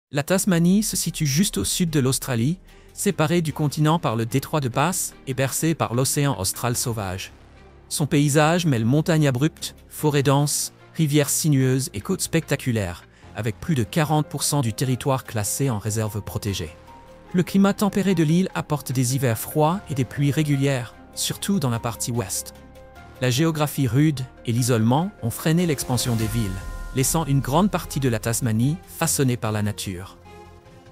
La Tasmanie se situe juste au sud de l'Australie, séparée du continent par le détroit de Bass et bercée par l'océan austral sauvage. Son paysage mêle montagnes abruptes, forêts denses, rivières sinueuses et côtes spectaculaires, avec plus de 40% du territoire classé en réserve protégée. Le climat tempéré de l'île apporte des hivers froids et des pluies régulières, surtout dans la partie ouest. La géographie rude et l'isolement ont freiné l'expansion des villes, laissant une grande partie de la Tasmanie façonnée par la nature.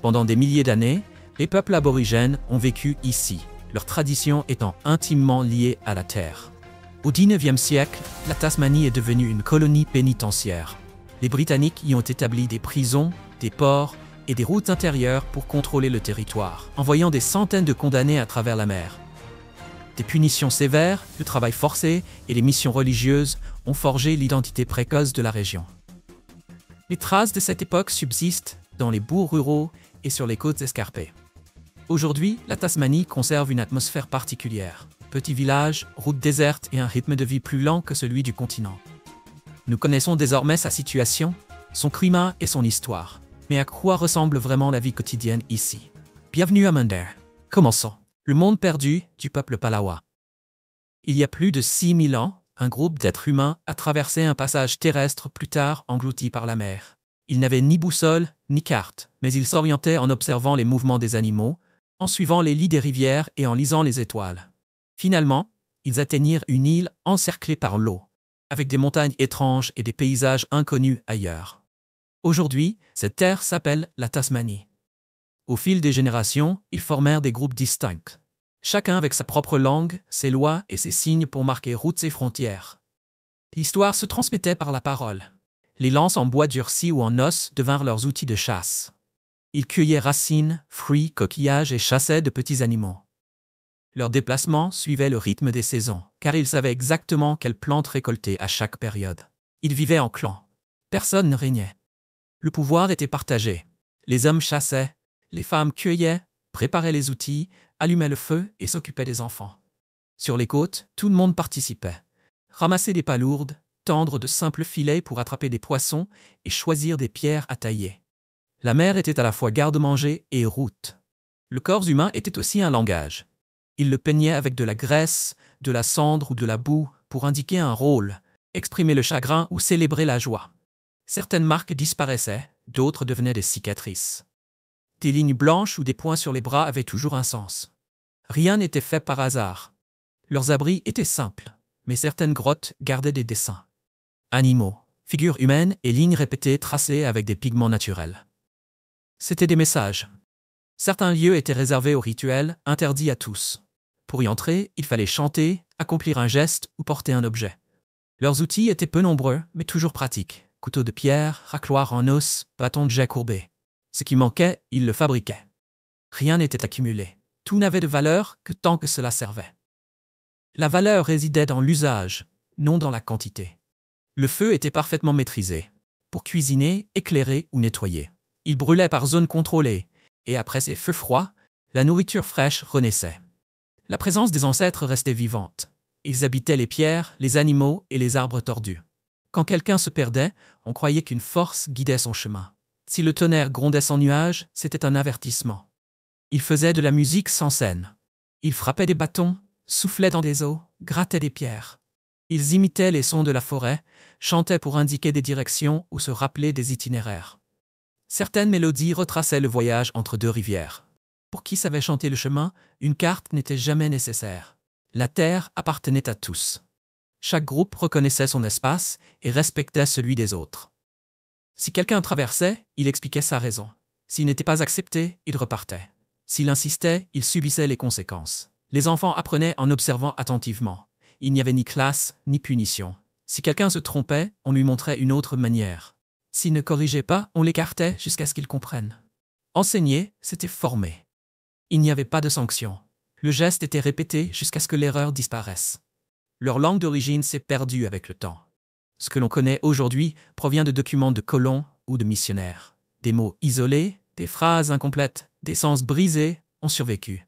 Pendant des milliers d'années, les peuples aborigènes ont vécu ici, leurs traditions étant intimement liées à la terre. Au XIXe siècle, la Tasmanie est devenue une colonie pénitentiaire. Les Britanniques y ont établi des prisons, des ports et des routes intérieures pour contrôler le territoire, envoyant des centaines de condamnés à travers la mer. Des punitions sévères, le travail forcé et les missions religieuses ont forgé l'identité précoce de la région. Les traces de cette époque subsistent dans les bourgs ruraux et sur les côtes escarpées. Aujourd'hui, la Tasmanie conserve une atmosphère particulière. Petits villages, routes désertes et un rythme de vie plus lent que celui du continent. Nous connaissons désormais sa situation, son climat et son histoire. Mais à quoi ressemble vraiment la vie quotidienne ici? Bienvenue à Mundare. Commençons. Le monde perdu du peuple Palawa. Il y a plus de 6000 ans, un groupe d'êtres humains a traversé un passage terrestre plus tard englouti par la mer. Ils n'avaient ni boussole, ni carte, mais ils s'orientaient en observant les mouvements des animaux, en suivant les lits des rivières et en lisant les étoiles. Finalement, ils atteignirent une île encerclée par l'eau, avec des montagnes étranges et des paysages inconnus ailleurs. Aujourd'hui, cette terre s'appelle la Tasmanie. Au fil des générations, ils formèrent des groupes distincts, chacun avec sa propre langue, ses lois et ses signes pour marquer routes et frontières. L'histoire se transmettait par la parole. Les lances en bois durci ou en os devinrent leurs outils de chasse. Ils cueillaient racines, fruits, coquillages et chassaient de petits animaux. Leurs déplacements suivaient le rythme des saisons, car ils savaient exactement quelles plantes récolter à chaque période. Ils vivaient en clan. Personne ne régnait. Le pouvoir était partagé. Les hommes chassaient, les femmes cueillaient, préparaient les outils, allumaient le feu et s'occupaient des enfants. Sur les côtes, tout le monde participait. Ramasser des palourdes, tendre de simples filets pour attraper des poissons et choisir des pierres à tailler. La mer était à la fois garde-manger et route. Le corps humain était aussi un langage. Il le peignait avec de la graisse, de la cendre ou de la boue pour indiquer un rôle, exprimer le chagrin ou célébrer la joie. Certaines marques disparaissaient, d'autres devenaient des cicatrices. Des lignes blanches ou des points sur les bras avaient toujours un sens. Rien n'était fait par hasard. Leurs abris étaient simples, mais certaines grottes gardaient des dessins. Animaux, figures humaines et lignes répétées tracées avec des pigments naturels. C'étaient des messages. Certains lieux étaient réservés aux rituels, interdits à tous. Pour y entrer, il fallait chanter, accomplir un geste ou porter un objet. Leurs outils étaient peu nombreux, mais toujours pratiques. Couteaux de pierre, racloirs en os, bâtons de jet courbés. Ce qui manquait, ils le fabriquaient. Rien n'était accumulé. Tout n'avait de valeur que tant que cela servait. La valeur résidait dans l'usage, non dans la quantité. Le feu était parfaitement maîtrisé, pour cuisiner, éclairer ou nettoyer. Il brûlait par zone contrôlée, et après ces feux froids, la nourriture fraîche renaissait. La présence des ancêtres restait vivante. Ils habitaient les pierres, les animaux et les arbres tordus. Quand quelqu'un se perdait, on croyait qu'une force guidait son chemin. Si le tonnerre grondait sans nuage, c'était un avertissement. Ils faisaient de la musique sans scène. Ils frappaient des bâtons, soufflaient dans des eaux, grattaient des pierres. Ils imitaient les sons de la forêt, chantaient pour indiquer des directions ou se rappeler des itinéraires. Certaines mélodies retraçaient le voyage entre deux rivières. Pour qui savait chanter le chemin, une carte n'était jamais nécessaire. La terre appartenait à tous. Chaque groupe reconnaissait son espace et respectait celui des autres. Si quelqu'un traversait, il expliquait sa raison. S'il n'était pas accepté, il repartait. S'il insistait, il subissait les conséquences. Les enfants apprenaient en observant attentivement. Il n'y avait ni classe, ni punition. Si quelqu'un se trompait, on lui montrait une autre manière. S'il ne corrigeait pas, on l'écartait jusqu'à ce qu'il comprenne. Enseigner, c'était former. Il n'y avait pas de sanction. Le geste était répété jusqu'à ce que l'erreur disparaisse. Leur langue d'origine s'est perdue avec le temps. Ce que l'on connaît aujourd'hui provient de documents de colons ou de missionnaires. Des mots isolés, des phrases incomplètes, des sens brisés ont survécu.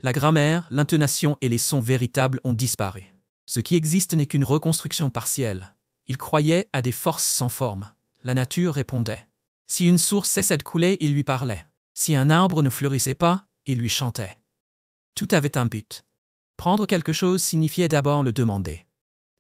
La grammaire, l'intonation et les sons véritables ont disparu. Ce qui existe n'est qu'une reconstruction partielle. Ils croyaient à des forces sans forme. La nature répondait. Si une source cessait de couler, il lui parlait. Si un arbre ne fleurissait pas, il lui chantait. Tout avait un but. Prendre quelque chose signifiait d'abord le demander.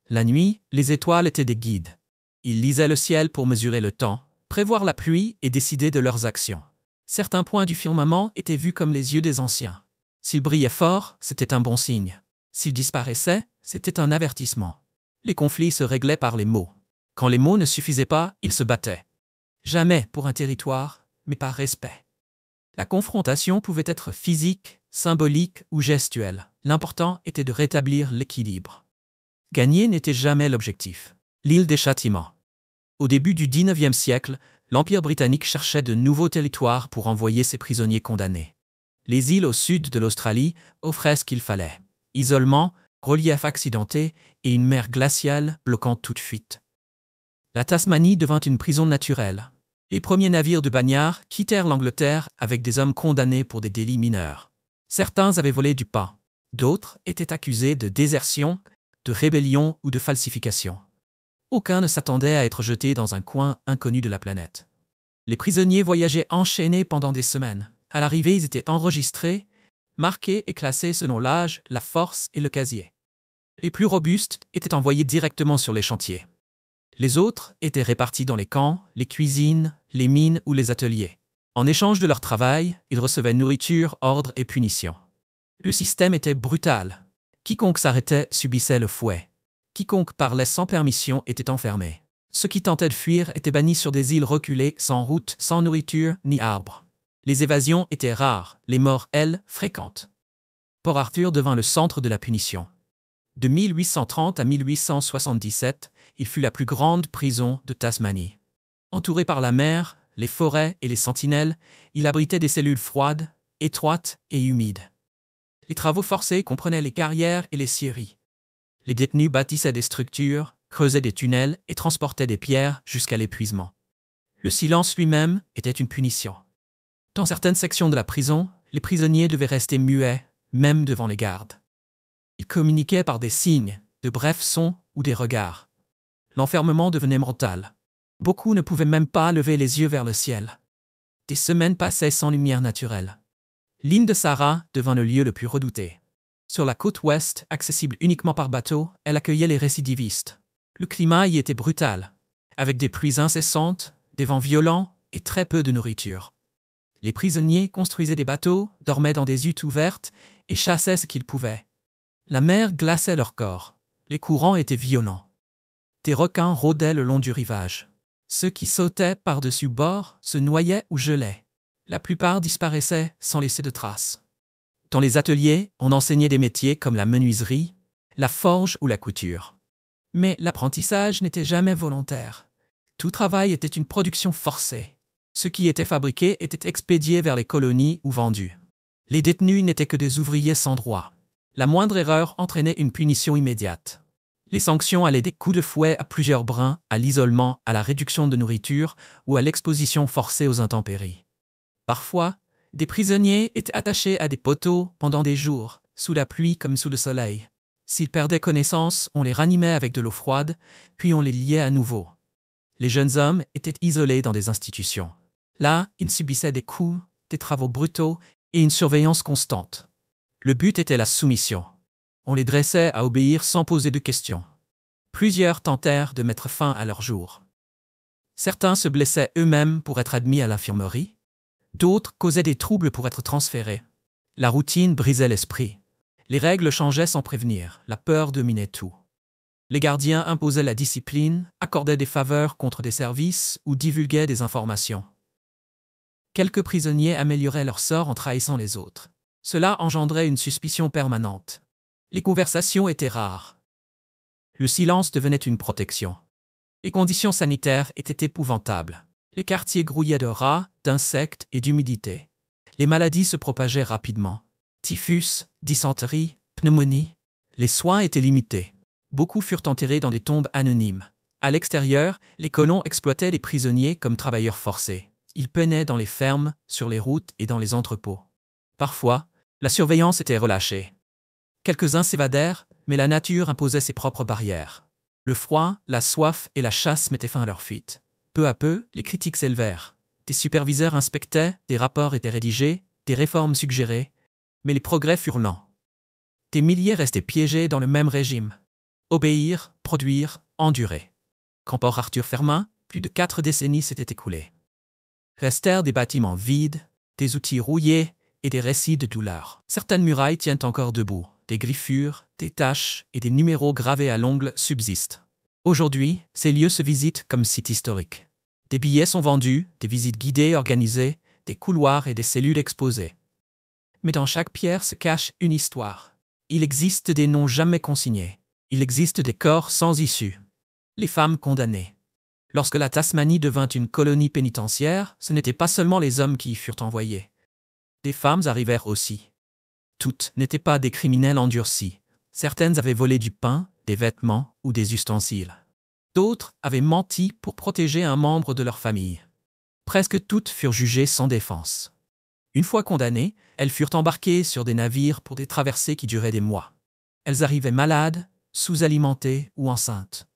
La nuit, les étoiles étaient des guides. Ils lisaient le ciel pour mesurer le temps, prévoir la pluie et décider de leurs actions. Certains points du firmament étaient vus comme les yeux des anciens. S'ils brillaient fort, c'était un bon signe. S'ils disparaissaient, c'était un avertissement. Les conflits se réglaient par les mots. Quand les mots ne suffisaient pas, ils se battaient. Jamais pour un territoire, mais par respect. La confrontation pouvait être physique, symbolique ou gestuelle. L'important était de rétablir l'équilibre. Gagner n'était jamais l'objectif. L'île des Châtiments. Au début du XIXe siècle, l'Empire britannique cherchait de nouveaux territoires pour envoyer ses prisonniers condamnés. Les îles au sud de l'Australie offraient ce qu'il fallait. Isolement, relief accidenté et une mer glaciale bloquant toute fuite. La Tasmanie devint une prison naturelle. Les premiers navires de bagnards quittèrent l'Angleterre avec des hommes condamnés pour des délits mineurs. Certains avaient volé du pain. D'autres étaient accusés de désertion, de rébellion ou de falsification. Aucun ne s'attendait à être jeté dans un coin inconnu de la planète. Les prisonniers voyageaient enchaînés pendant des semaines. À l'arrivée, ils étaient enregistrés, marqués et classés selon l'âge, la force et le casier. Les plus robustes étaient envoyés directement sur les chantiers. Les autres étaient répartis dans les camps, les cuisines, les mines ou les ateliers. En échange de leur travail, ils recevaient nourriture, ordre et punition. Le système était brutal. Quiconque s'arrêtait subissait le fouet. Quiconque parlait sans permission était enfermé. Ceux qui tentaient de fuir étaient bannis sur des îles reculées, sans route, sans nourriture ni arbres. Les évasions étaient rares, les morts, elles, fréquentes. Port Arthur devint le centre de la punition. De 1830 à 1877, il fut la plus grande prison de Tasmanie. Entouré par la mer, les forêts et les sentinelles, il abritait des cellules froides, étroites et humides. Les travaux forcés comprenaient les carrières et les scieries. Les détenus bâtissaient des structures, creusaient des tunnels et transportaient des pierres jusqu'à l'épuisement. Le silence lui-même était une punition. Dans certaines sections de la prison, les prisonniers devaient rester muets, même devant les gardes. Ils communiquaient par des signes, de brefs sons ou des regards. L'enfermement devenait mental. Beaucoup ne pouvaient même pas lever les yeux vers le ciel. Des semaines passaient sans lumière naturelle. L'île de Sarah devint le lieu le plus redouté. Sur la côte ouest, accessible uniquement par bateau, elle accueillait les récidivistes. Le climat y était brutal, avec des pluies incessantes, des vents violents et très peu de nourriture. Les prisonniers construisaient des bateaux, dormaient dans des huttes ouvertes et chassaient ce qu'ils pouvaient. La mer glaçait leur corps. Les courants étaient violents. Des requins rôdaient le long du rivage. Ceux qui sautaient par-dessus bord se noyaient ou gelaient. La plupart disparaissaient sans laisser de traces. Dans les ateliers, on enseignait des métiers comme la menuiserie, la forge ou la couture. Mais l'apprentissage n'était jamais volontaire. Tout travail était une production forcée. Ce qui était fabriqué était expédié vers les colonies ou vendu. Les détenus n'étaient que des ouvriers sans droit. La moindre erreur entraînait une punition immédiate. Les sanctions allaient des coups de fouet à plusieurs brins, à l'isolement, à la réduction de nourriture ou à l'exposition forcée aux intempéries. Parfois, des prisonniers étaient attachés à des poteaux pendant des jours, sous la pluie comme sous le soleil. S'ils perdaient connaissance, on les ranimait avec de l'eau froide, puis on les liait à nouveau. Les jeunes hommes étaient isolés dans des institutions. Là, ils subissaient des coups, des travaux brutaux et une surveillance constante. Le but était la soumission. On les dressait à obéir sans poser de questions. Plusieurs tentèrent de mettre fin à leur jour. Certains se blessaient eux-mêmes pour être admis à l'infirmerie. D'autres causaient des troubles pour être transférés. La routine brisait l'esprit. Les règles changeaient sans prévenir. La peur dominait tout. Les gardiens imposaient la discipline, accordaient des faveurs contre des services ou divulguaient des informations. Quelques prisonniers amélioraient leur sort en trahissant les autres. Cela engendrait une suspicion permanente. Les conversations étaient rares. Le silence devenait une protection. Les conditions sanitaires étaient épouvantables. Les quartiers grouillaient de rats, d'insectes et d'humidité. Les maladies se propageaient rapidement. Typhus, dysenterie, pneumonie. Les soins étaient limités. Beaucoup furent enterrés dans des tombes anonymes. À l'extérieur, les colons exploitaient les prisonniers comme travailleurs forcés. Ils peinaient dans les fermes, sur les routes et dans les entrepôts. Parfois, la surveillance était relâchée. Quelques-uns s'évadèrent, mais la nature imposait ses propres barrières. Le froid, la soif et la chasse mettaient fin à leur fuite. Peu à peu, les critiques s'élevèrent. Des superviseurs inspectaient, des rapports étaient rédigés, des réformes suggérées, mais les progrès furent lents. Des milliers restaient piégés dans le même régime. Obéir, produire, endurer. Quand Port Arthur ferma, plus de 4 décennies s'étaient écoulées. Restèrent des bâtiments vides, des outils rouillés et des récits de douleur. Certaines murailles tiennent encore debout, des griffures, des taches et des numéros gravés à l'ongle subsistent. Aujourd'hui, ces lieux se visitent comme sites historiques. Des billets sont vendus, des visites guidées organisées, des couloirs et des cellules exposées. Mais dans chaque pierre se cache une histoire. Il existe des noms jamais consignés. Il existe des corps sans issue. Les femmes condamnées. Lorsque la Tasmanie devint une colonie pénitentiaire, ce n'étaient pas seulement les hommes qui y furent envoyés. Des femmes arrivèrent aussi. Toutes n'étaient pas des criminels endurcis. Certaines avaient volé du pain, des vêtements ou des ustensiles. D'autres avaient menti pour protéger un membre de leur famille. Presque toutes furent jugées sans défense. Une fois condamnées, elles furent embarquées sur des navires pour des traversées qui duraient des mois. Elles arrivaient malades, sous-alimentées ou enceintes.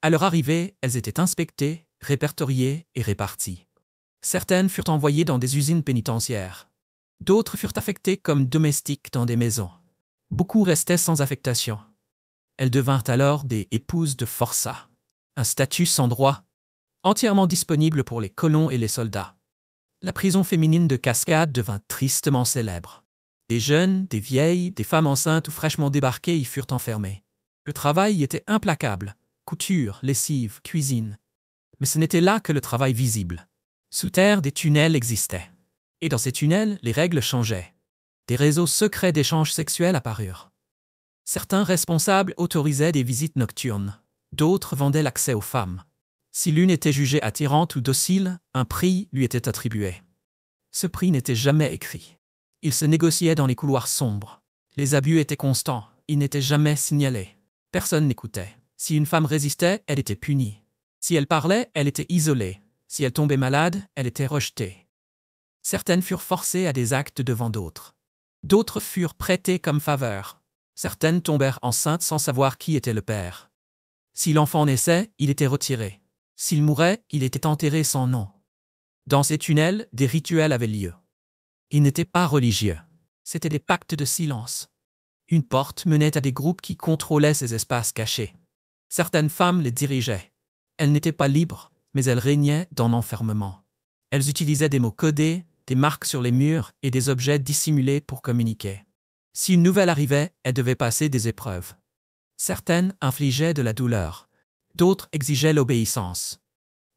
À leur arrivée, elles étaient inspectées, répertoriées et réparties. Certaines furent envoyées dans des usines pénitentiaires. D'autres furent affectées comme domestiques dans des maisons. Beaucoup restaient sans affectation. Elles devinrent alors des épouses de forçats. Un statut sans droit, entièrement disponible pour les colons et les soldats. La prison féminine de Cascade devint tristement célèbre. Des jeunes, des vieilles, des femmes enceintes ou fraîchement débarquées y furent enfermées. Le travail y était implacable. Couture, lessive, cuisine. Mais ce n'était là que le travail visible. Sous terre, des tunnels existaient. Et dans ces tunnels, les règles changeaient. Des réseaux secrets d'échanges sexuels apparurent. Certains responsables autorisaient des visites nocturnes. D'autres vendaient l'accès aux femmes. Si l'une était jugée attirante ou docile, un prix lui était attribué. Ce prix n'était jamais écrit. Il se négociait dans les couloirs sombres. Les abus étaient constants, ils n'étaient jamais signalés. Personne n'écoutait. Si une femme résistait, elle était punie. Si elle parlait, elle était isolée. Si elle tombait malade, elle était rejetée. Certaines furent forcées à des actes devant d'autres. D'autres furent prêtées comme faveur. Certaines tombèrent enceintes sans savoir qui était le père. Si l'enfant naissait, il était retiré. S'il mourait, il était enterré sans nom. Dans ces tunnels, des rituels avaient lieu. Ils n'étaient pas religieux. C'étaient des pactes de silence. Une porte menait à des groupes qui contrôlaient ces espaces cachés. Certaines femmes les dirigeaient. Elles n'étaient pas libres, mais elles régnaient dans l'enfermement. Elles utilisaient des mots codés, des marques sur les murs et des objets dissimulés pour communiquer. Si une nouvelle arrivait, elle devait passer des épreuves. Certaines infligeaient de la douleur. D'autres exigeaient l'obéissance.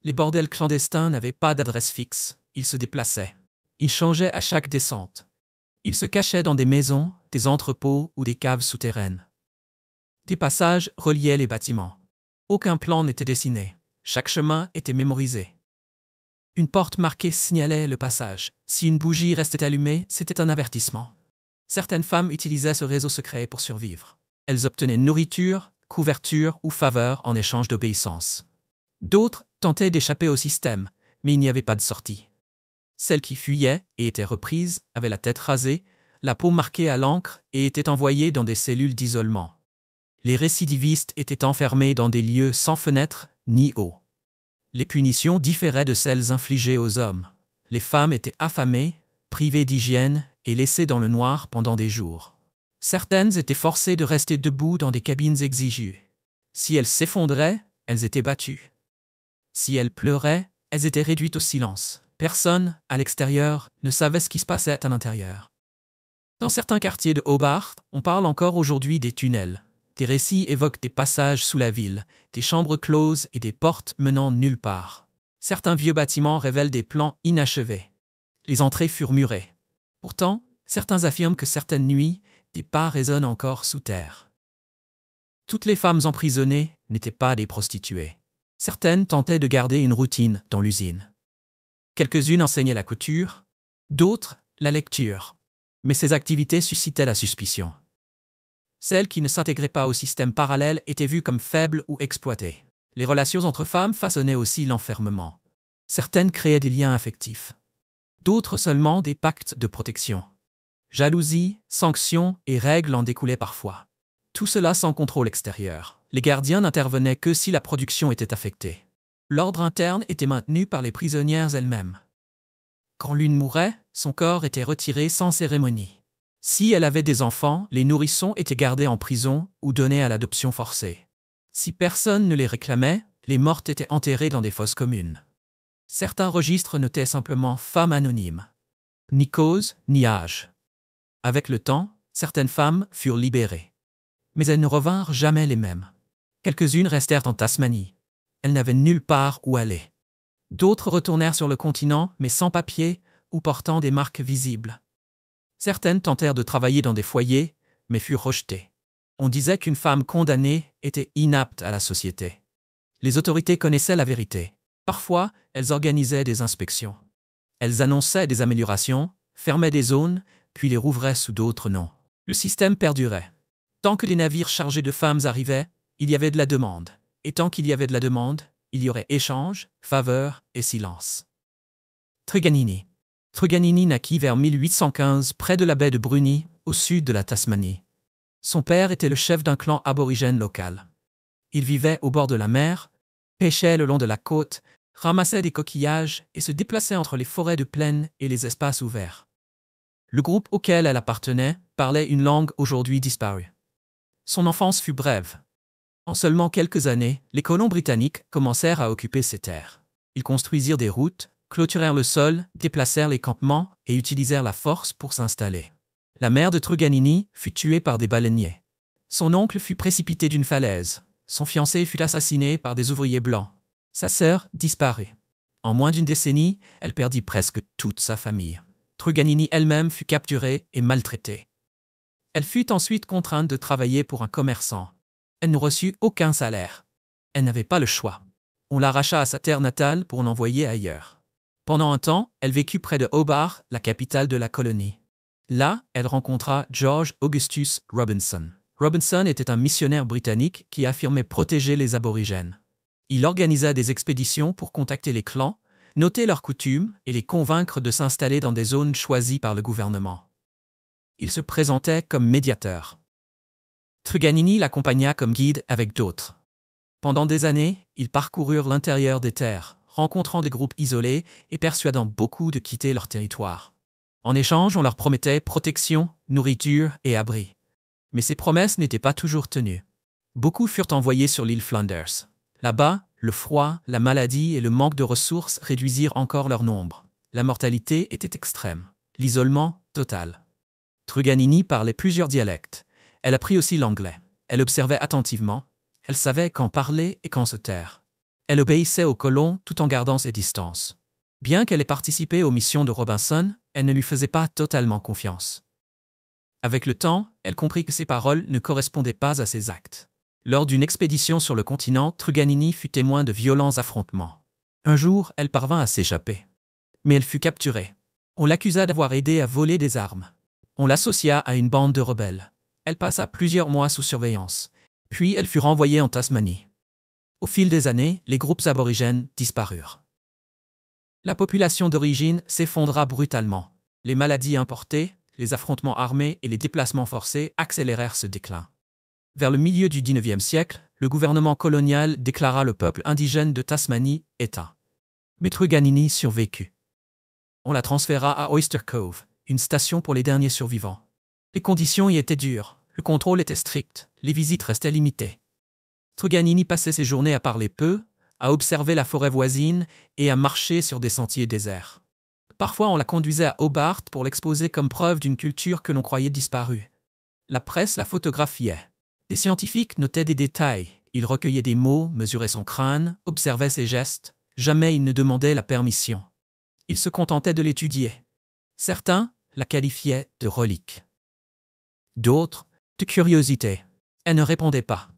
Les bordels clandestins n'avaient pas d'adresse fixe, ils se déplaçaient. Ils changeaient à chaque descente. Ils se cachaient dans des maisons, des entrepôts ou des caves souterraines. Des passages reliaient les bâtiments. Aucun plan n'était dessiné. Chaque chemin était mémorisé. Une porte marquée signalait le passage. Si une bougie restait allumée, c'était un avertissement. Certaines femmes utilisaient ce réseau secret pour survivre. Elles obtenaient nourriture, couverture ou faveur en échange d'obéissance. D'autres tentaient d'échapper au système, mais il n'y avait pas de sortie. Celles qui fuyaient et étaient reprises avaient la tête rasée, la peau marquée à l'encre et étaient envoyées dans des cellules d'isolement. Les récidivistes étaient enfermés dans des lieux sans fenêtres ni eau. Les punitions différaient de celles infligées aux hommes. Les femmes étaient affamées, privées d'hygiène et laissées dans le noir pendant des jours. Certaines étaient forcées de rester debout dans des cabines exiguës. Si elles s'effondraient, elles étaient battues. Si elles pleuraient, elles étaient réduites au silence. Personne, à l'extérieur, ne savait ce qui se passait à l'intérieur. Dans certains quartiers de Hobart, on parle encore aujourd'hui des tunnels. Des récits évoquent des passages sous la ville, des chambres closes et des portes menant nulle part. Certains vieux bâtiments révèlent des plans inachevés. Les entrées furent murées. Pourtant, certains affirment que certaines nuits, des pas résonnent encore sous terre. Toutes les femmes emprisonnées n'étaient pas des prostituées. Certaines tentaient de garder une routine dans l'usine. Quelques-unes enseignaient la couture, d'autres la lecture. Mais ces activités suscitaient la suspicion. Celles qui ne s'intégraient pas au système parallèle étaient vues comme faibles ou exploitées. Les relations entre femmes façonnaient aussi l'enfermement. Certaines créaient des liens affectifs. D'autres seulement des pactes de protection. Jalousie, sanctions et règles en découlaient parfois. Tout cela sans contrôle extérieur. Les gardiens n'intervenaient que si la production était affectée. L'ordre interne était maintenu par les prisonnières elles-mêmes. Quand l'une mourait, son corps était retiré sans cérémonie. Si elle avait des enfants, les nourrissons étaient gardés en prison ou donnés à l'adoption forcée. Si personne ne les réclamait, les mortes étaient enterrées dans des fosses communes. Certains registres notaient simplement « femme anonyme ». Ni cause, ni âge. Avec le temps, certaines femmes furent libérées. Mais elles ne revinrent jamais les mêmes. Quelques-unes restèrent en Tasmanie. Elles n'avaient nulle part où aller. D'autres retournèrent sur le continent, mais sans papier ou portant des marques visibles. Certaines tentèrent de travailler dans des foyers, mais furent rejetées. On disait qu'une femme condamnée était inapte à la société. Les autorités connaissaient la vérité. Parfois, elles organisaient des inspections. Elles annonçaient des améliorations, fermaient des zones, puis les rouvraient sous d'autres noms. Le système perdurait. Tant que les navires chargés de femmes arrivaient, il y avait de la demande. Et tant qu'il y avait de la demande, il y aurait échange, faveur et silence. Truganini. Truganini naquit vers 1815 près de la baie de Bruny, au sud de la Tasmanie. Son père était le chef d'un clan aborigène local. Il vivait au bord de la mer, pêchait le long de la côte, ramassait des coquillages et se déplaçait entre les forêts de plaine et les espaces ouverts. Le groupe auquel elle appartenait parlait une langue aujourd'hui disparue. Son enfance fut brève. En seulement quelques années, les colons britanniques commencèrent à occuper ces terres. Ils construisirent des routes, clôturèrent le sol, déplacèrent les campements et utilisèrent la force pour s'installer. La mère de Truganini fut tuée par des baleiniers. Son oncle fut précipité d'une falaise. Son fiancé fut assassiné par des ouvriers blancs. Sa sœur disparut. En moins d'une décennie, elle perdit presque toute sa famille. Truganini elle-même fut capturée et maltraitée. Elle fut ensuite contrainte de travailler pour un commerçant. Elle ne reçut aucun salaire. Elle n'avait pas le choix. On l'arracha à sa terre natale pour l'envoyer ailleurs. Pendant un temps, elle vécut près de Hobart, la capitale de la colonie. Là, elle rencontra George Augustus Robinson. Robinson était un missionnaire britannique qui affirmait protéger les aborigènes. Il organisa des expéditions pour contacter les clans, noter leurs coutumes et les convaincre de s'installer dans des zones choisies par le gouvernement. Il se présentait comme médiateur. Truganini l'accompagna comme guide avec d'autres. Pendant des années, ils parcoururent l'intérieur des terres, rencontrant des groupes isolés et persuadant beaucoup de quitter leur territoire. En échange, on leur promettait protection, nourriture et abri. Mais ces promesses n'étaient pas toujours tenues. Beaucoup furent envoyés sur l'île Flinders. Là-bas, le froid, la maladie et le manque de ressources réduisirent encore leur nombre. La mortalité était extrême. L'isolement, total. Truganini parlait plusieurs dialectes. Elle apprit aussi l'anglais. Elle observait attentivement. Elle savait quand parler et quand se taire. Elle obéissait aux colons tout en gardant ses distances. Bien qu'elle ait participé aux missions de Robinson, elle ne lui faisait pas totalement confiance. Avec le temps, elle comprit que ses paroles ne correspondaient pas à ses actes. Lors d'une expédition sur le continent, Truganini fut témoin de violents affrontements. Un jour, elle parvint à s'échapper. Mais elle fut capturée. On l'accusa d'avoir aidé à voler des armes. On l'associa à une bande de rebelles. Elle passa plusieurs mois sous surveillance. Puis elle fut renvoyée en Tasmanie. Au fil des années, les groupes aborigènes disparurent. La population d'origine s'effondra brutalement. Les maladies importées, les affrontements armés et les déplacements forcés accélérèrent ce déclin. Vers le milieu du XIXe siècle, le gouvernement colonial déclara le peuple indigène de Tasmanie éteint. Mais Truganini survécut. On la transféra à Oyster Cove, une station pour les derniers survivants. Les conditions y étaient dures, le contrôle était strict, les visites restaient limitées. Truganini passait ses journées à parler peu, à observer la forêt voisine et à marcher sur des sentiers déserts. Parfois, on la conduisait à Hobart pour l'exposer comme preuve d'une culture que l'on croyait disparue. La presse la photographiait. Des scientifiques notaient des détails. Ils recueillaient des mots, mesuraient son crâne, observaient ses gestes. Jamais ils ne demandaient la permission. Ils se contentaient de l'étudier. Certains la qualifiaient de relique. D'autres, de curiosité. Elle ne répondait pas.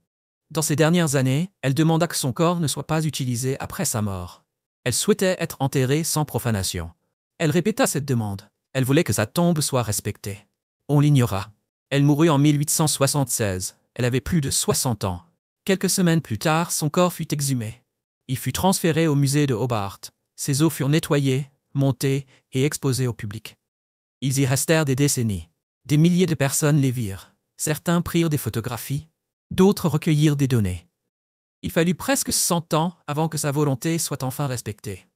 Dans ces dernières années, elle demanda que son corps ne soit pas utilisé après sa mort. Elle souhaitait être enterrée sans profanation. Elle répéta cette demande. Elle voulait que sa tombe soit respectée. On l'ignora. Elle mourut en 1876. Elle avait plus de 60 ans. Quelques semaines plus tard, son corps fut exhumé. Il fut transféré au musée de Hobart. Ses os furent nettoyés, montés et exposés au public. Ils y restèrent des décennies. Des milliers de personnes les virent. Certains prirent des photographies. D'autres recueillirent des données. Il fallut presque 100 ans avant que sa volonté soit enfin respectée.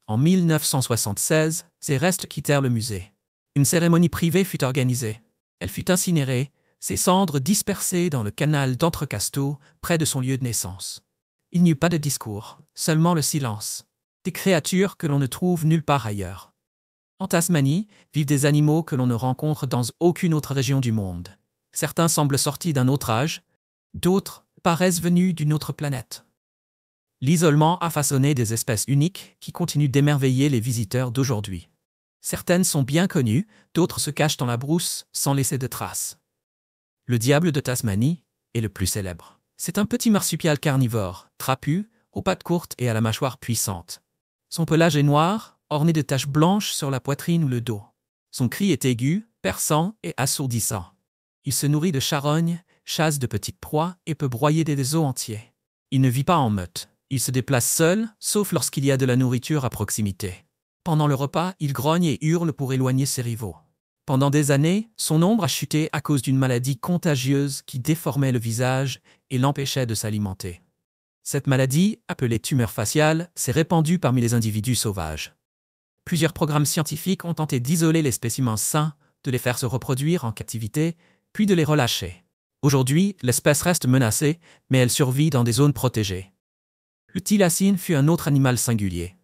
En 1976, ses restes quittèrent le musée. Une cérémonie privée fut organisée. Elle fut incinérée, ses cendres dispersées dans le canal d'Entrecasteaux, près de son lieu de naissance. Il n'y eut pas de discours, seulement le silence. Des créatures que l'on ne trouve nulle part ailleurs. En Tasmanie, vivent des animaux que l'on ne rencontre dans aucune autre région du monde. Certains semblent sortis d'un autre âge, d'autres paraissent venus d'une autre planète. L'isolement a façonné des espèces uniques qui continuent d'émerveiller les visiteurs d'aujourd'hui. Certaines sont bien connues, d'autres se cachent dans la brousse sans laisser de traces. Le diable de Tasmanie est le plus célèbre. C'est un petit marsupial carnivore, trapu, aux pattes courtes et à la mâchoire puissante. Son pelage est noir, orné de taches blanches sur la poitrine ou le dos. Son cri est aigu, perçant et assourdissant. Il se nourrit de charognes, chasse de petites proies et peut broyer des os entiers. Il ne vit pas en meute. Il se déplace seul, sauf lorsqu'il y a de la nourriture à proximité. Pendant le repas, il grogne et hurle pour éloigner ses rivaux. Pendant des années, son nombre a chuté à cause d'une maladie contagieuse qui déformait le visage et l'empêchait de s'alimenter. Cette maladie, appelée tumeur faciale, s'est répandue parmi les individus sauvages. Plusieurs programmes scientifiques ont tenté d'isoler les spécimens sains, de les faire se reproduire en captivité, puis de les relâcher. Aujourd'hui, l'espèce reste menacée, mais elle survit dans des zones protégées. Le thylacine fut un autre animal singulier.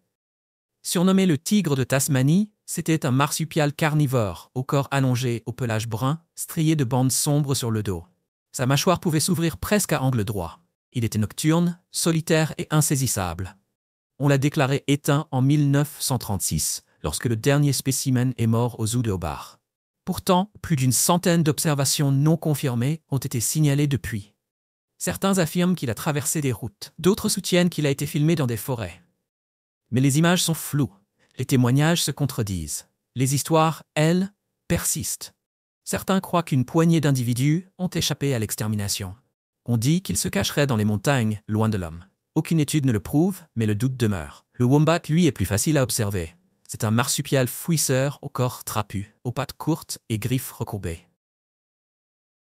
Surnommé le tigre de Tasmanie, c'était un marsupial carnivore, au corps allongé, au pelage brun, strié de bandes sombres sur le dos. Sa mâchoire pouvait s'ouvrir presque à angle droit. Il était nocturne, solitaire et insaisissable. On l'a déclaré éteint en 1936, lorsque le dernier spécimen est mort au zoo de Hobart. Pourtant, plus d'une centaine d'observations non confirmées ont été signalées depuis. Certains affirment qu'il a traversé des routes, d'autres soutiennent qu'il a été filmé dans des forêts. Mais les images sont floues, les témoignages se contredisent. Les histoires, elles, persistent. Certains croient qu'une poignée d'individus ont échappé à l'extermination. On dit qu'il se cacherait dans les montagnes, loin de l'homme. Aucune étude ne le prouve, mais le doute demeure. Le wombat, lui, est plus facile à observer. C'est un marsupial fouisseur au corps trapu, aux pattes courtes et griffes recourbées.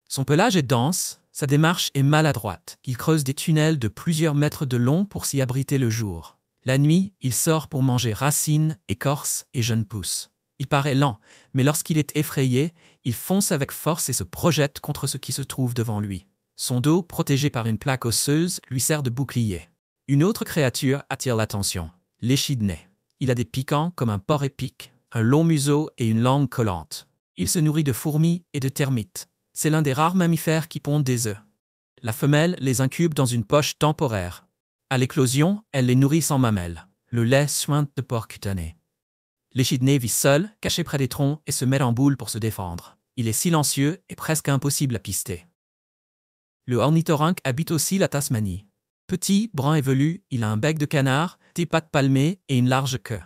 Son pelage est dense, sa démarche est maladroite. Il creuse des tunnels de plusieurs mètres de long pour s'y abriter le jour. La nuit, il sort pour manger racines, écorces et jeunes pousses. Il paraît lent, mais lorsqu'il est effrayé, il fonce avec force et se projette contre ce qui se trouve devant lui. Son dos, protégé par une plaque osseuse, lui sert de bouclier. Une autre créature attire l'attention, l'échidné. Il a des piquants comme un porc épic, un long museau et une langue collante. Il se nourrit de fourmis et de termites. C'est l'un des rares mammifères qui pondent des œufs. La femelle les incube dans une poche temporaire. À l'éclosion, elle les nourrit sans mamelles. Le lait suinte de porc cutané. L'échidné vit seul, caché près des troncs et se met en boule pour se défendre. Il est silencieux et presque impossible à pister. Le ornithorynque habite aussi la Tasmanie. Petit, brun et velu, il a un bec de canard, des pattes palmées et une large queue.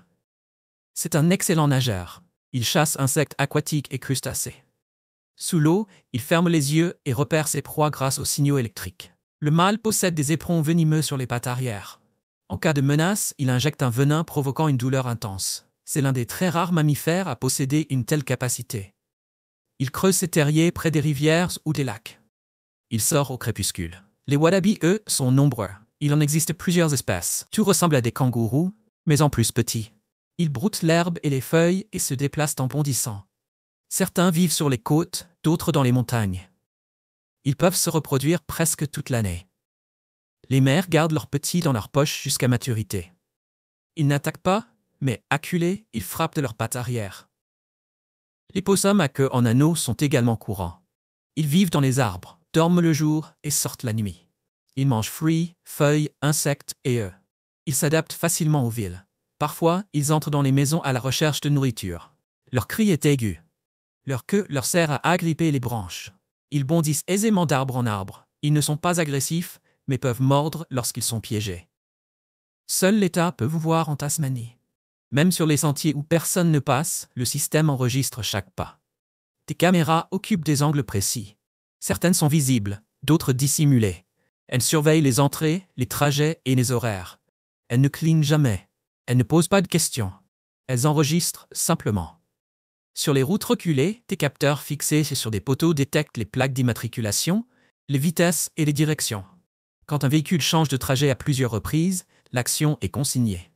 C'est un excellent nageur. Il chasse insectes aquatiques et crustacés. Sous l'eau, il ferme les yeux et repère ses proies grâce aux signaux électriques. Le mâle possède des éperons venimeux sur les pattes arrière. En cas de menace, il injecte un venin provoquant une douleur intense. C'est l'un des très rares mammifères à posséder une telle capacité. Il creuse ses terriers près des rivières ou des lacs. Il sort au crépuscule. Les wallabies, eux, sont nombreux. Il en existe plusieurs espèces. Tout ressemble à des kangourous, mais en plus petits. Ils broutent l'herbe et les feuilles et se déplacent en bondissant. Certains vivent sur les côtes, d'autres dans les montagnes. Ils peuvent se reproduire presque toute l'année. Les mères gardent leurs petits dans leur poche jusqu'à maturité. Ils n'attaquent pas, mais acculés, ils frappent de leurs pattes arrière. Les possums à queue en anneau sont également courants. Ils vivent dans les arbres, dorment le jour et sortent la nuit. Ils mangent fruits, feuilles, insectes et œufs. Ils s'adaptent facilement aux villes. Parfois, ils entrent dans les maisons à la recherche de nourriture. Leur cri est aigu. Leur queue leur sert à agripper les branches. Ils bondissent aisément d'arbre en arbre. Ils ne sont pas agressifs, mais peuvent mordre lorsqu'ils sont piégés. Seul l'État peut vous voir en Tasmanie. Même sur les sentiers où personne ne passe, le système enregistre chaque pas. Des caméras occupent des angles précis. Certaines sont visibles, d'autres dissimulées. Elles surveillent les entrées, les trajets et les horaires. Elles ne clignent jamais. Elles ne posent pas de questions. Elles enregistrent simplement. Sur les routes reculées, des capteurs fixés sur des poteaux détectent les plaques d'immatriculation, les vitesses et les directions. Quand un véhicule change de trajet à plusieurs reprises, l'action est consignée.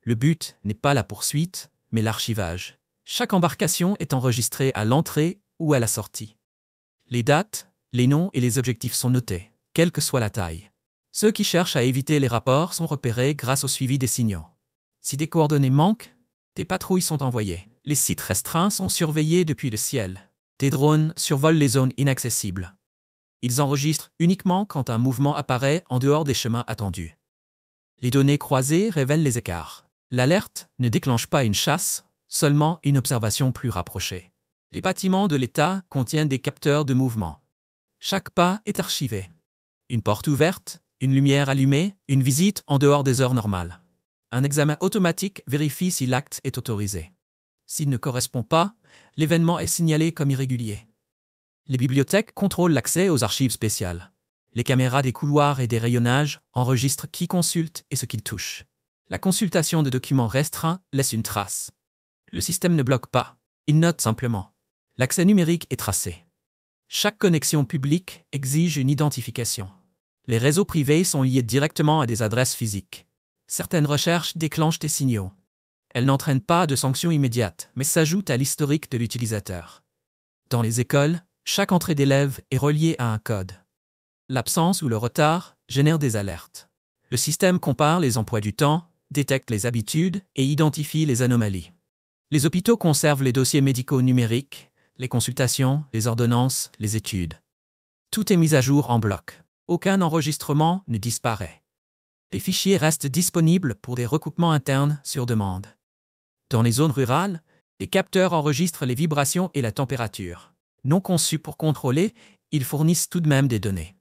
Le but n'est pas la poursuite, mais l'archivage. Chaque embarcation est enregistrée à l'entrée ou à la sortie. Les dates, les noms et les objectifs sont notés, quelle que soit la taille. Ceux qui cherchent à éviter les rapports sont repérés grâce au suivi des signaux. Si des coordonnées manquent, des patrouilles sont envoyées. Les sites restreints sont surveillés depuis le ciel. Des drones survolent les zones inaccessibles. Ils enregistrent uniquement quand un mouvement apparaît en dehors des chemins attendus. Les données croisées révèlent les écarts. L'alerte ne déclenche pas une chasse, seulement une observation plus rapprochée. Les bâtiments de l'État contiennent des capteurs de mouvement. Chaque pas est archivé. Une porte ouverte, une lumière allumée, une visite en dehors des heures normales. Un examen automatique vérifie si l'acte est autorisé. S'il ne correspond pas, l'événement est signalé comme irrégulier. Les bibliothèques contrôlent l'accès aux archives spéciales. Les caméras des couloirs et des rayonnages enregistrent qui consulte et ce qu'il touche. La consultation de documents restreints laisse une trace. Le système ne bloque pas, il note simplement. L'accès numérique est tracé. Chaque connexion publique exige une identification. Les réseaux privés sont liés directement à des adresses physiques. Certaines recherches déclenchent des signaux. Elles n'entraînent pas de sanctions immédiates, mais s'ajoutent à l'historique de l'utilisateur. Dans les écoles, chaque entrée d'élève est reliée à un code. L'absence ou le retard génère des alertes. Le système compare les emplois du temps, détecte les habitudes et identifie les anomalies. Les hôpitaux conservent les dossiers médicaux numériques, les consultations, les ordonnances, les études. Tout est mis à jour en bloc. Aucun enregistrement ne disparaît. Les fichiers restent disponibles pour des recoupements internes sur demande. Dans les zones rurales, les capteurs enregistrent les vibrations et la température. Non conçus pour contrôler, ils fournissent tout de même des données.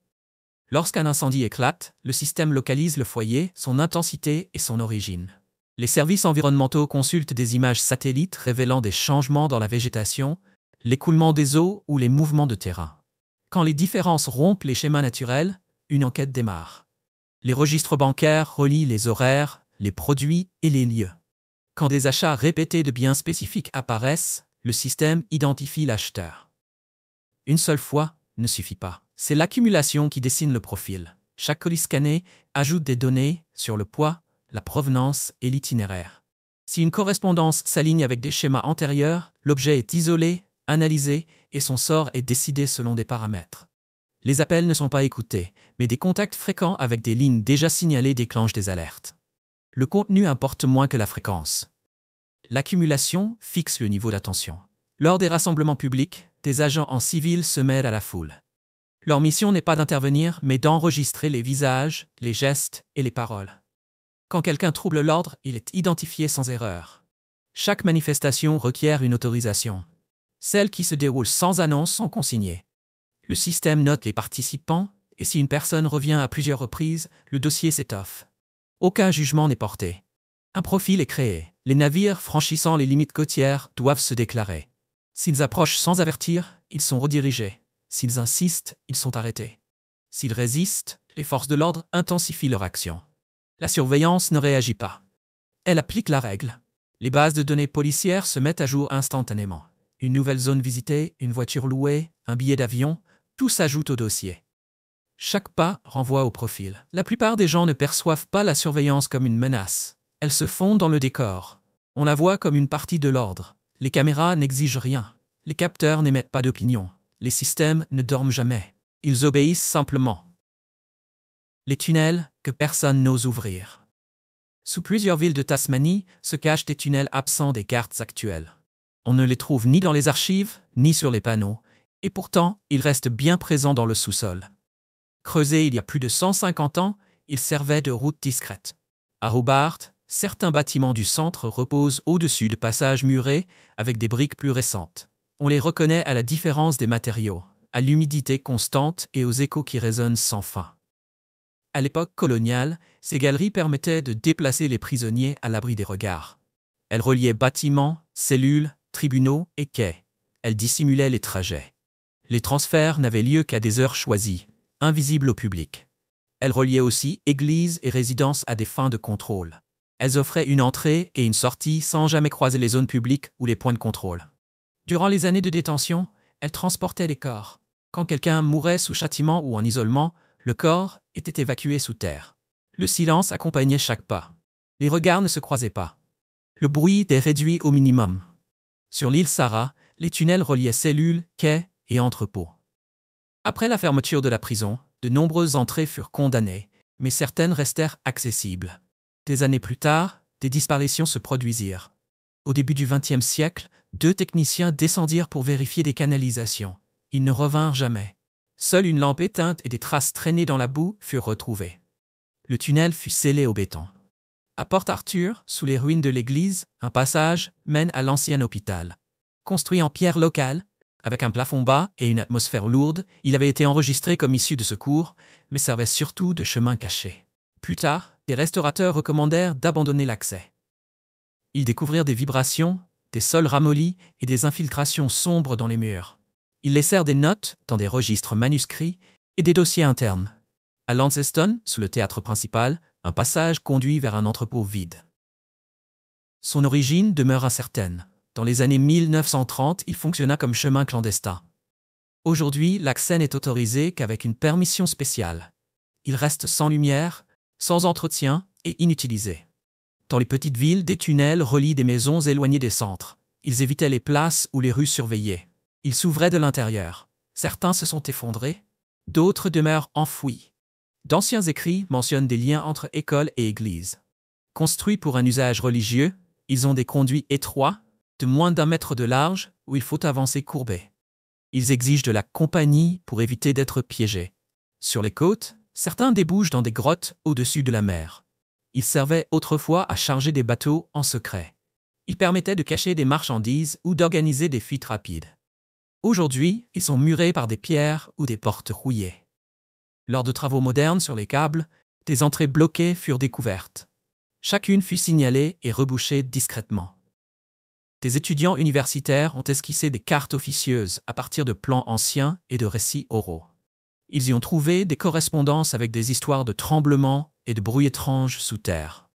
Lorsqu'un incendie éclate, le système localise le foyer, son intensité et son origine. Les services environnementaux consultent des images satellites révélant des changements dans la végétation, l'écoulement des eaux ou les mouvements de terrain. Quand les différences rompent les schémas naturels, une enquête démarre. Les registres bancaires relient les horaires, les produits et les lieux. Quand des achats répétés de biens spécifiques apparaissent, le système identifie l'acheteur. Une seule fois ne suffit pas. C'est l'accumulation qui dessine le profil. Chaque colis scanné ajoute des données sur le poids, la provenance et l'itinéraire. Si une correspondance s'aligne avec des schémas antérieurs, l'objet est isolé, analysé et son sort est décidé selon des paramètres. Les appels ne sont pas écoutés, mais des contacts fréquents avec des lignes déjà signalées déclenchent des alertes. Le contenu importe moins que la fréquence. L'accumulation fixe le niveau d'attention. Lors des rassemblements publics, des agents en civil se mêlent à la foule. Leur mission n'est pas d'intervenir, mais d'enregistrer les visages, les gestes et les paroles. Quand quelqu'un trouble l'ordre, il est identifié sans erreur. Chaque manifestation requiert une autorisation. Celles qui se déroulent sans annonce sont consignées. Le système note les participants, et si une personne revient à plusieurs reprises, le dossier s'étoffe. Aucun jugement n'est porté. Un profil est créé. Les navires franchissant les limites côtières doivent se déclarer. S'ils approchent sans avertir, ils sont redirigés. S'ils insistent, ils sont arrêtés. S'ils résistent, les forces de l'ordre intensifient leur action. La surveillance ne réagit pas. Elle applique la règle. Les bases de données policières se mettent à jour instantanément. Une nouvelle zone visitée, une voiture louée, un billet d'avion, tout s'ajoute au dossier. Chaque pas renvoie au profil. La plupart des gens ne perçoivent pas la surveillance comme une menace. Elle se fond dans le décor. On la voit comme une partie de l'ordre. Les caméras n'exigent rien. Les capteurs n'émettent pas d'opinion. Les systèmes ne dorment jamais. Ils obéissent simplement. Les tunnels que personne n'ose ouvrir. Sous plusieurs villes de Tasmanie se cachent des tunnels absents des cartes actuelles. On ne les trouve ni dans les archives, ni sur les panneaux, et pourtant, ils restent bien présents dans le sous-sol. Creusés il y a plus de 150 ans, ils servaient de route discrète. À Hobart, certains bâtiments du centre reposent au-dessus de passages murés avec des briques plus récentes. On les reconnaît à la différence des matériaux, à l'humidité constante et aux échos qui résonnent sans fin. À l'époque coloniale, ces galeries permettaient de déplacer les prisonniers à l'abri des regards. Elles reliaient bâtiments, cellules, tribunaux et quais. Elles dissimulaient les trajets. Les transferts n'avaient lieu qu'à des heures choisies, invisibles au public. Elles reliaient aussi églises et résidences à des fins de contrôle. Elles offraient une entrée et une sortie sans jamais croiser les zones publiques ou les points de contrôle. Durant les années de détention, elles transportaient les corps. Quand quelqu'un mourait sous châtiment ou en isolement, le corps était évacué sous terre. Le silence accompagnait chaque pas. Les regards ne se croisaient pas. Le bruit était réduit au minimum. Sur l'île Sarah, les tunnels reliaient cellules, quais et entrepôts. Après la fermeture de la prison, de nombreuses entrées furent condamnées, mais certaines restèrent accessibles. Des années plus tard, des disparitions se produisirent. Au début du XXe siècle, 2 techniciens descendirent pour vérifier des canalisations. Ils ne revinrent jamais. Seule une lampe éteinte et des traces traînées dans la boue furent retrouvées. Le tunnel fut scellé au béton. À Port-Arthur, sous les ruines de l'église, un passage mène à l'ancien hôpital. Construit en pierre locale, avec un plafond bas et une atmosphère lourde, il avait été enregistré comme issue de secours, mais servait surtout de chemin caché. Plus tard, les restaurateurs recommandèrent d'abandonner l'accès. Ils découvrirent des vibrations, des sols ramollis et des infiltrations sombres dans les murs. Ils laissèrent des notes dans des registres manuscrits et des dossiers internes. À Launceston, sous le théâtre principal, un passage conduit vers un entrepôt vide. Son origine demeure incertaine. Dans les années 1930, il fonctionna comme chemin clandestin. Aujourd'hui, l'accès n'est autorisé qu'avec une permission spéciale. Il reste sans lumière, sans entretien et inutilisé. Dans les petites villes, des tunnels relient des maisons éloignées des centres. Ils évitaient les places ou les rues surveillées. Ils s'ouvraient de l'intérieur. Certains se sont effondrés, d'autres demeurent enfouis. D'anciens écrits mentionnent des liens entre école et église. Construits pour un usage religieux, ils ont des conduits étroits, de moins d'1 mètre de large, où il faut avancer courbé. Ils exigent de la compagnie pour éviter d'être piégés. Sur les côtes, certains débouchent dans des grottes au-dessus de la mer. Ils servaient autrefois à charger des bateaux en secret. Ils permettaient de cacher des marchandises ou d'organiser des fuites rapides. Aujourd'hui, ils sont murés par des pierres ou des portes rouillées. Lors de travaux modernes sur les câbles, des entrées bloquées furent découvertes. Chacune fut signalée et rebouchée discrètement. Des étudiants universitaires ont esquissé des cartes officieuses à partir de plans anciens et de récits oraux. Ils y ont trouvé des correspondances avec des histoires de tremblements et de bruits étranges sous terre.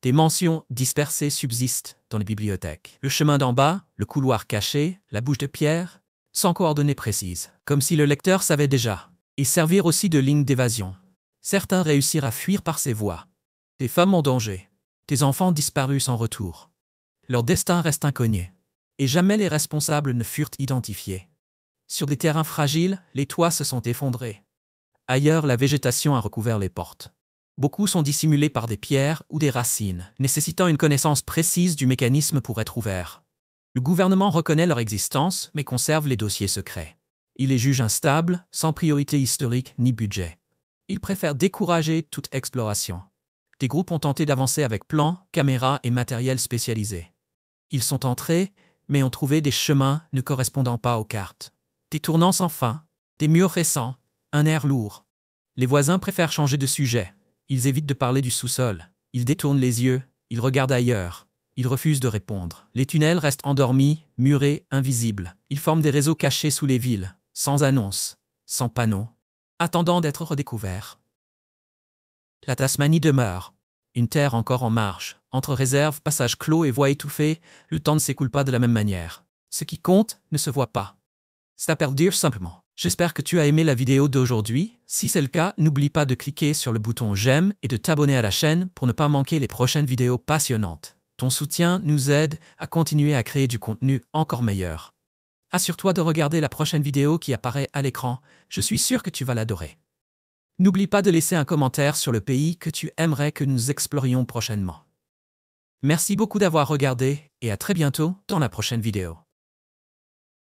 Des mentions dispersées subsistent dans les bibliothèques. Le chemin d'en bas, le couloir caché, la bouche de pierre, sans coordonnées précises, comme si le lecteur savait déjà. Ils servirent aussi de ligne d'évasion. Certains réussirent à fuir par ces voies. Des femmes en danger. Des enfants disparus sans retour. Leur destin reste inconnu. Et jamais les responsables ne furent identifiés. Sur des terrains fragiles, les toits se sont effondrés. Ailleurs, la végétation a recouvert les portes. Beaucoup sont dissimulés par des pierres ou des racines, nécessitant une connaissance précise du mécanisme pour être ouverts. Le gouvernement reconnaît leur existence, mais conserve les dossiers secrets. Il les juge instables, sans priorité historique ni budget. Il préfère décourager toute exploration. Des groupes ont tenté d'avancer avec plans, caméras et matériel spécialisé. Ils sont entrés, mais ont trouvé des chemins ne correspondant pas aux cartes. Des tournants sans fin, des murs récents, un air lourd. Les voisins préfèrent changer de sujet. Ils évitent de parler du sous-sol. Ils détournent les yeux, ils regardent ailleurs. Ils refusent de répondre. Les tunnels restent endormis, murés, invisibles. Ils forment des réseaux cachés sous les villes, sans annonce, sans panneaux, attendant d'être redécouverts. La Tasmanie demeure. Une terre encore en marche. Entre réserves, passages clos et voies étouffées, le temps ne s'écoule pas de la même manière. Ce qui compte ne se voit pas. C'est à perdre simplement. J'espère que tu as aimé la vidéo d'aujourd'hui. Si c'est le cas, n'oublie pas de cliquer sur le bouton j'aime et de t'abonner à la chaîne pour ne pas manquer les prochaines vidéos passionnantes. Ton soutien nous aide à continuer à créer du contenu encore meilleur. Assure-toi de regarder la prochaine vidéo qui apparaît à l'écran, je suis sûr que tu vas l'adorer. N'oublie pas de laisser un commentaire sur le pays que tu aimerais que nous explorions prochainement. Merci beaucoup d'avoir regardé et à très bientôt dans la prochaine vidéo.